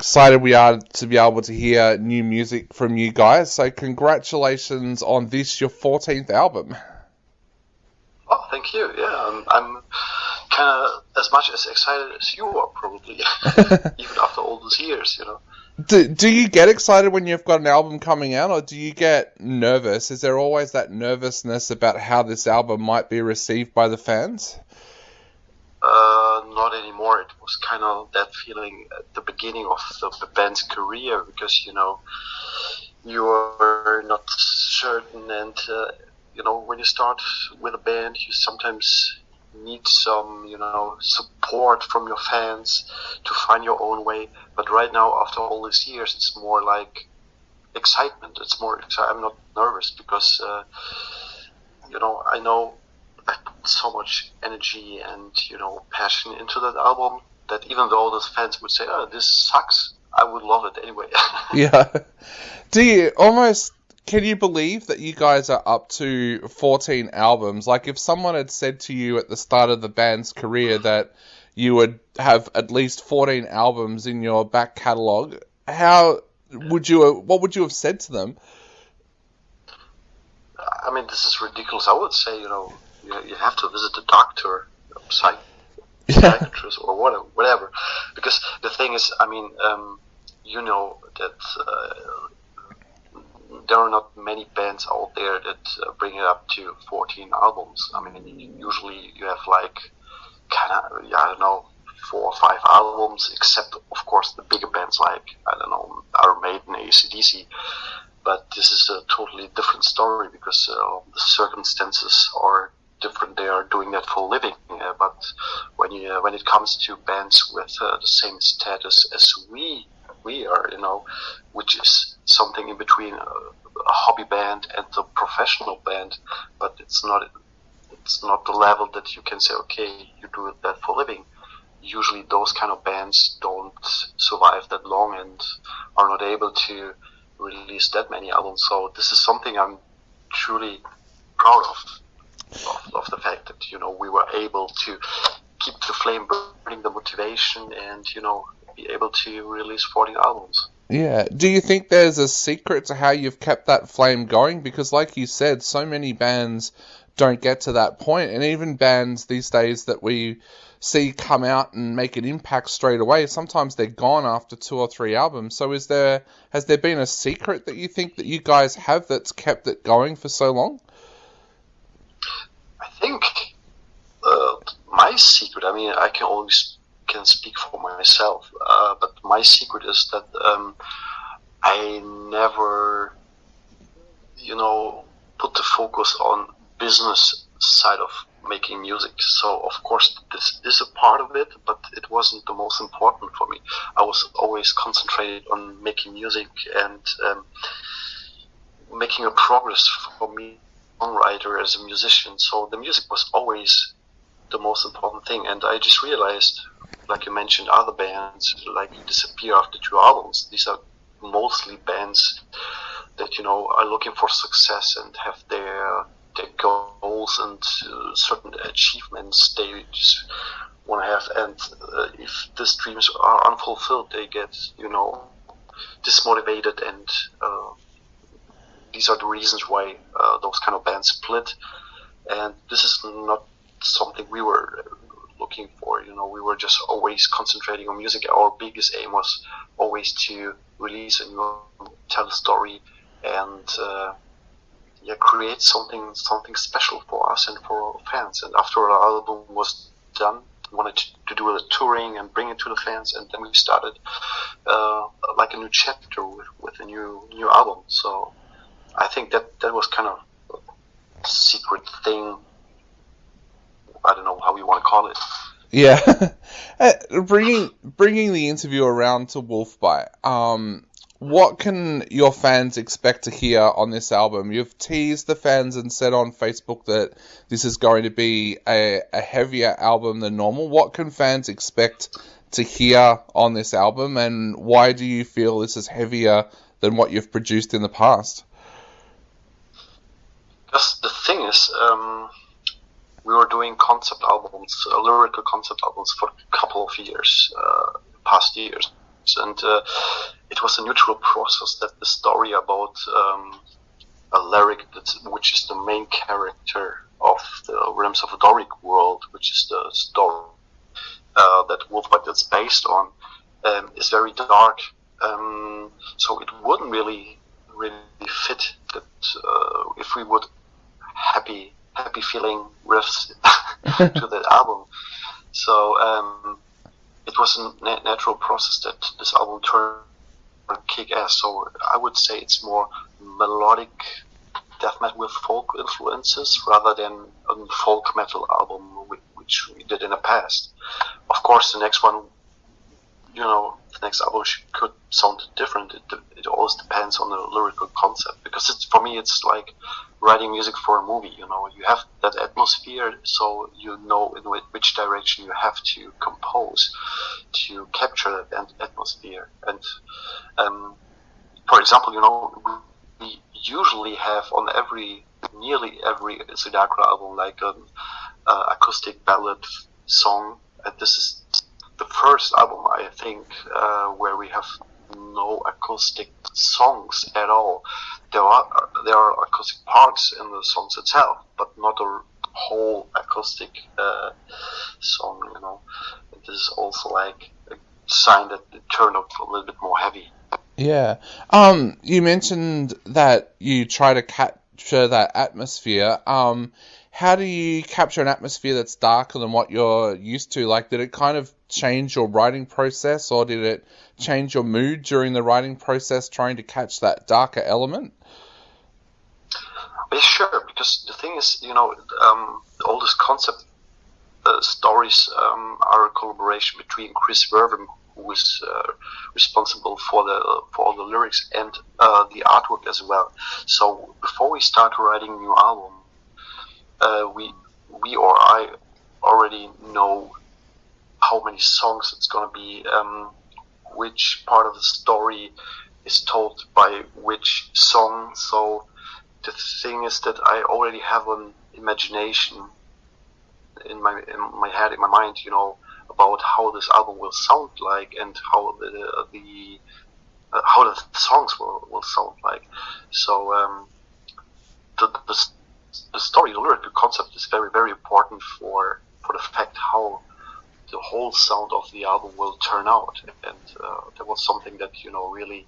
excited we are to be able to hear new music from you guys. So congratulations on this, your 14th album. Oh, thank you. Yeah, I'm kind of as much as excited as you are, probably, even after all those years, you know. Do you get excited when you've got an album coming out, or do you get nervous? Is there always that nervousness about how this album might be received by the fans? Not anymore. It was kind of that feeling at the beginning of the band's career, because, you know, you are not certain, and, you know, when you start with a band, you sometimes need some, you know, support from your fans to find your own way. But right now, after all these years, it's more like excitement. It's more I'm not nervous because, you know I put so much energy and, you know, passion into that album that even though those fans would say, "Oh, this sucks," I would love it anyway. Yeah. Can you believe that you guys are up to 14 albums? Like, if someone had said to you at the start of the band's career that you would have at least 14 albums in your back catalogue, what would you have said to them? I mean, this is ridiculous. I would say, you know, you have to visit the doctor, psychiatrist, or whatever. Because the thing is, I mean, you know that there are not many bands out there that bring it up to 14 albums. I mean, usually you have like I don't know, 4 or 5 albums, except of course the bigger bands like, I don't know, Iron Maiden, AC/DC. But this is a totally different story because the circumstances are different. They are doing that for a living. But when it comes to bands with the same status as we are, you know, which is something in between a hobby band and a professional band, but it's not the level that you can say, okay, you do that for a living. Usually those kind of bands don't survive that long and are not able to release that many albums. So this is something I'm truly proud of the fact that, you know, we were able to keep the flame burning, the motivation, and, you know, be able to release 14 albums. Yeah. Do you think there's a secret to how you've kept that flame going? Because like you said, so many bands don't get to that point, and even bands these days that we see come out and make an impact straight away, sometimes they're gone after 2 or 3 albums. So has there been a secret that you think that you guys have that's kept it going for so long? I think my secret, I mean, I can speak for myself, but my secret is that I never, you know, put the focus on business side of making music. So of course this is a part of it, but it wasn't the most important for me. I was always concentrated on making music and making a progress for me, songwriter, as a musician. So the music was always the most important thing. And I just realized, like you mentioned, other bands like disappear after 2 albums. These are mostly bands that, you know, are looking for success and have their goals and certain achievements they just want to have, and if these dreams are unfulfilled, they get, you know, dismotivated, and these are the reasons why those kind of bands split. And this is not something we were looking for. You know, we were just always concentrating on music. Our biggest aim was always to release a new, tell a story, and create something special for us and for our fans. And after our album was done, we wanted to do a touring and bring it to the fans, and then we started like a new chapter with a new album. So I think that was kind of a secret thing. I don't know how you want to call it. Yeah. Bringing the interview around to Wolfbite, what can your fans expect to hear on this album? You've teased the fans and said on Facebook that this is going to be a heavier album than normal. What can fans expect to hear on this album, and why do you feel this is heavier than what you've produced in the past? Because the thing is, we were doing concept albums, lyrical concept albums for a couple of years, past years. and it was a neutral process that the story about a lyric which is the main character of the Realms of a Doric world, which is the story that Wolfbite is based on, is very dark. So it wouldn't really fit that if we would happy feeling riffs to that album. So it was a natural process that this album turned kick-ass. So I would say it's more melodic death metal with folk influences rather than a folk metal album, which we did in the past. Of course, the next one, the next album could sound different. It always depends on the lyrical concept, because for me it's like writing music for a movie. You have that atmosphere, so you know in which direction you have to compose to capture that atmosphere. And for example, we usually have on nearly every SuidAkrA album like an acoustic ballad song, and this is the first album, I think, where we have no acoustic songs at all. There are acoustic parts in the songs itself, but not a whole acoustic song. And this is also like a sign that it turned out a little bit more heavy. Yeah. You mentioned that you try to capture that atmosphere. How do you capture an atmosphere that's darker than what you're used to? Like, did it kind of change your writing process, or did it change your mood during the writing process trying to catch that darker element? Yeah, sure, because the thing is, all these concept stories are a collaboration between Chris Vervin, who is responsible for all the lyrics and the artwork as well. So before we start writing a new album, we or I already know how many songs it's going to be, which part of the story is told by which song. So the thing is that I already have an imagination in my head, in my mind, about how this album will sound like and how how the songs will sound like. So the story, the lyrical concept is very, very important for the fact how the whole sound of the album will turn out. And that was something that, really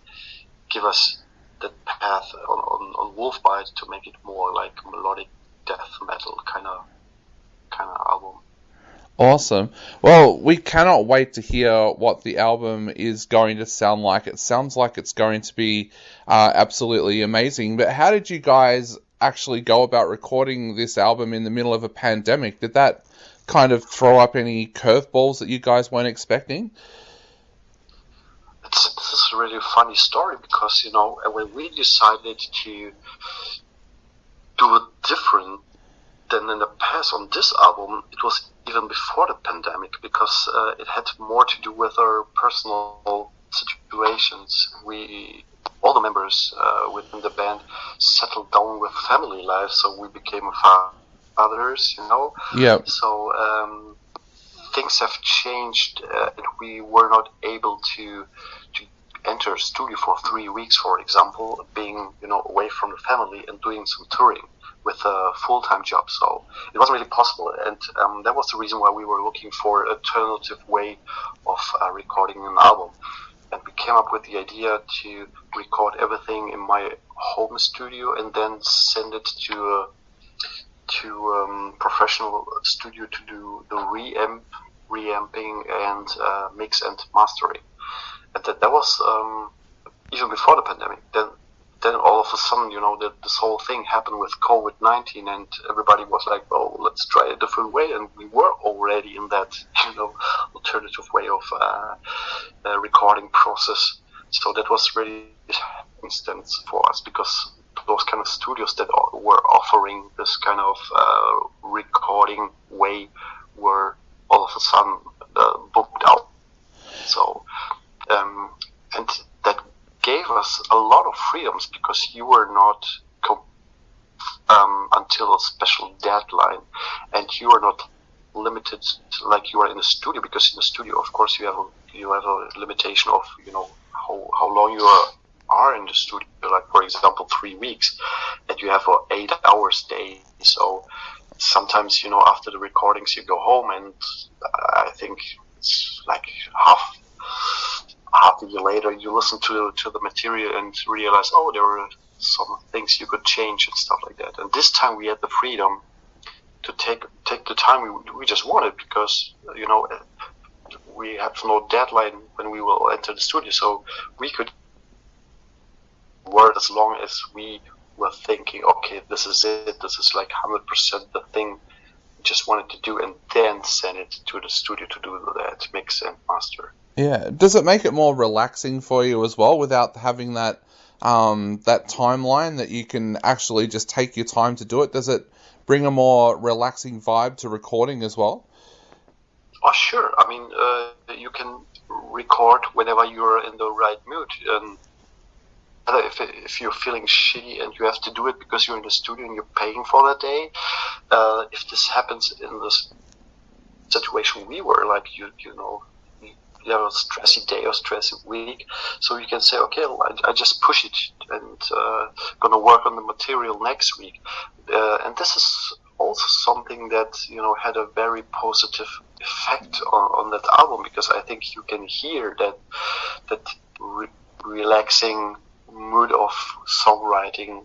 give us that path on Wolfbite to make it more like melodic death metal kind of album. Awesome. Well, we cannot wait to hear what the album is going to sound like. It sounds like it's going to be absolutely amazing. But how did you guys actually go about recording this album in the middle of a pandemic? Did that kind of throw up any curveballs that you guys weren't expecting? This is a really funny story, because when we decided to do it different than in the past on this album, it was even before the pandemic, because it had more to do with our personal situations. All the members within the band settled down with family life, so we became fathers, Yeah. So things have changed, and we were not able to enter a studio for 3 weeks, for example, being away from the family and doing some touring with a full-time job. So it wasn't really possible, and that was the reason why we were looking for an alternative way of recording an album. And we came up with the idea to record everything in my home studio and then send it to a professional studio to do the reamping and mix and mastering. And that was even before the pandemic. Then all of a sudden, this whole thing happened with COVID-19, and everybody was like, "Well, let's try a different way." And we were already in that, alternative way of recording process. So that was really instance for us, because those kind of studios that were offering this kind of recording way were all of a sudden booked out. So, and that gave us a lot of freedoms, because you were not until a special deadline, and you are not limited like you are in a studio, because in a studio, of course, you have a limitation of how long you are in the studio. Like, for example, 3 weeks, and you have an 8 hours day. So sometimes, after the recordings, you go home, and I think it's like half a year later, you listen to the material and realize, oh, there were some things you could change and stuff like that. And this time we had the freedom to take the time we just wanted, because we have no deadline when we will enter the studio, so we could work as long as we were thinking, okay, this is it, this is like 100% the thing we just wanted to do, and then send it to the studio to do that mix and master. Yeah. Does it make it more relaxing for you as well, without having that timeline that you can actually just take your time to do it? Does it bring a more relaxing vibe to recording as well? Oh, sure. I mean, you can record whenever you're in the right mood. And if you're feeling shitty and you have to do it because you're in the studio and you're paying for that day, if this happens in this situation we were, like, you have a stressy day or stressy week, so you can say, okay, I just push it and gonna work on the material next week. And this is also something that had a very positive effect on that album, because I think you can hear that relaxing mood of songwriting.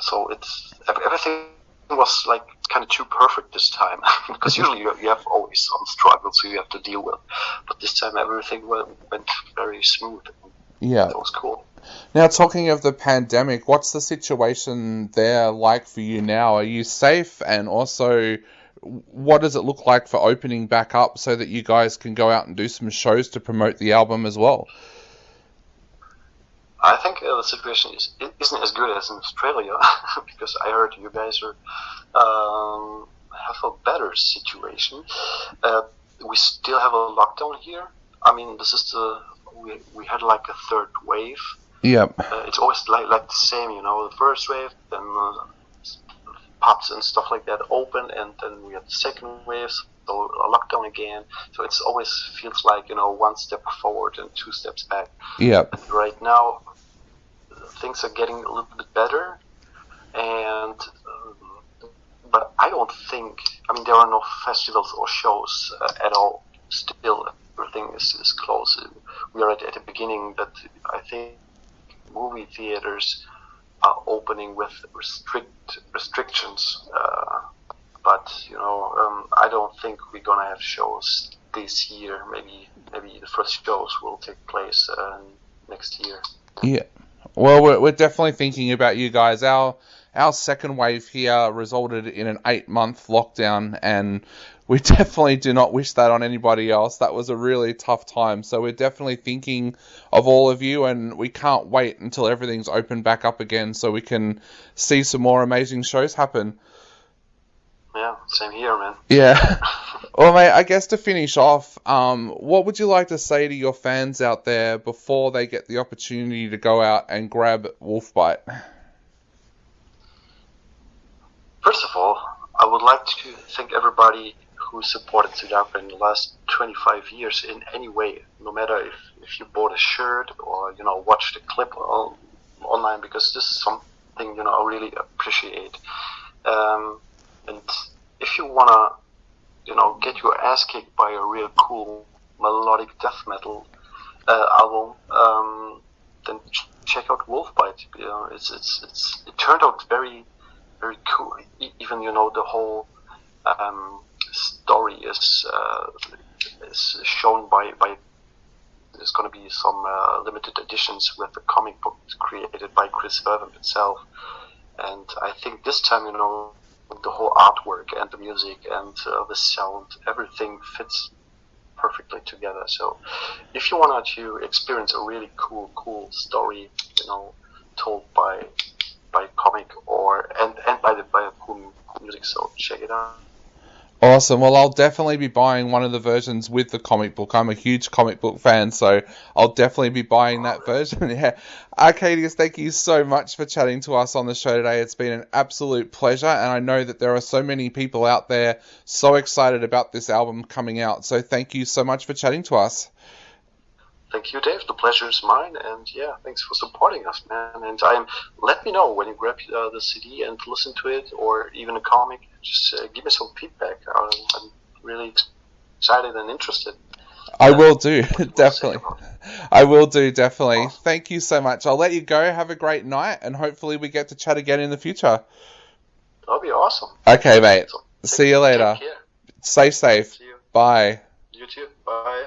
So it's everything was like kind of too perfect this time, because usually you have always some struggles you have to deal with, but this time everything went very smooth. Yeah, that was cool. Now, talking of the pandemic, what's the situation there like for you now? Are you safe? And also, what does it look like for opening back up so that you guys can go out and do some shows to promote the album as well? I think the situation isn't as good as in Australia, because I heard you guys have a better situation. We still have a lockdown here. I mean, this is we had like a third wave. Yep. It's always like the same, the first wave, then pubs and stuff like that open, and then we have the second wave, so a lockdown again. So it's always feels like, one step forward and 2 steps back. Yep. And right now, things are getting a little bit better, and but I don't think, there are no festivals or shows at all. Still, everything is closed. We are at the beginning, but I think movie theaters are opening with restrictions. But I don't think we're gonna have shows this year. Maybe the first shows will take place next year. Yeah. Well, we're definitely thinking about you guys. Our second wave here resulted in an 8-month lockdown, and we definitely do not wish that on anybody else. That was a really tough time. So we're definitely thinking of all of you, and we can't wait until everything's opened back up again so we can see some more amazing shows happen. Yeah, same here, man. Yeah. Well, mate, I guess to finish off, what would you like to say to your fans out there before they get the opportunity to go out and grab Wolfbite? First of all, I would like to thank everybody who supported SuidAkrA in the last 25 years in any way, no matter if you bought a shirt or, watched a clip online, because this is something, I really appreciate. And if you wanna, get your ass kicked by a real cool melodic death metal album, then check out Wolfbite. It turned out very, very cool. Even the whole story is shown by. There's going to be some limited editions with the comic book created by Chris Vervin himself, and I think this time, the whole artwork and the music and the sound, everything fits perfectly together. So if you wanted to experience a really cool story, told by comic and by a cool music, so check it out. Awesome. Well, I'll definitely be buying one of the versions with the comic book. I'm a huge comic book fan, so I'll definitely be buying that version. Yeah. Arkadius, thank you so much for chatting to us on the show today. It's been an absolute pleasure, and I know that there are so many people out there so excited about this album coming out. So thank you so much for chatting to us. Thank you, Dave. The pleasure is mine, and yeah, thanks for supporting us, man. And let me know when you grab the CD and listen to it, or even a comic. Just give me some feedback. I'm really excited and interested. I will do, definitely. I will do, definitely. Awesome. Thank you so much. I'll let you go. Have a great night, and hopefully we get to chat again in the future. That'll be awesome. Okay, mate. So, see you later. Take care. Stay safe. See you. Bye. You too. Bye.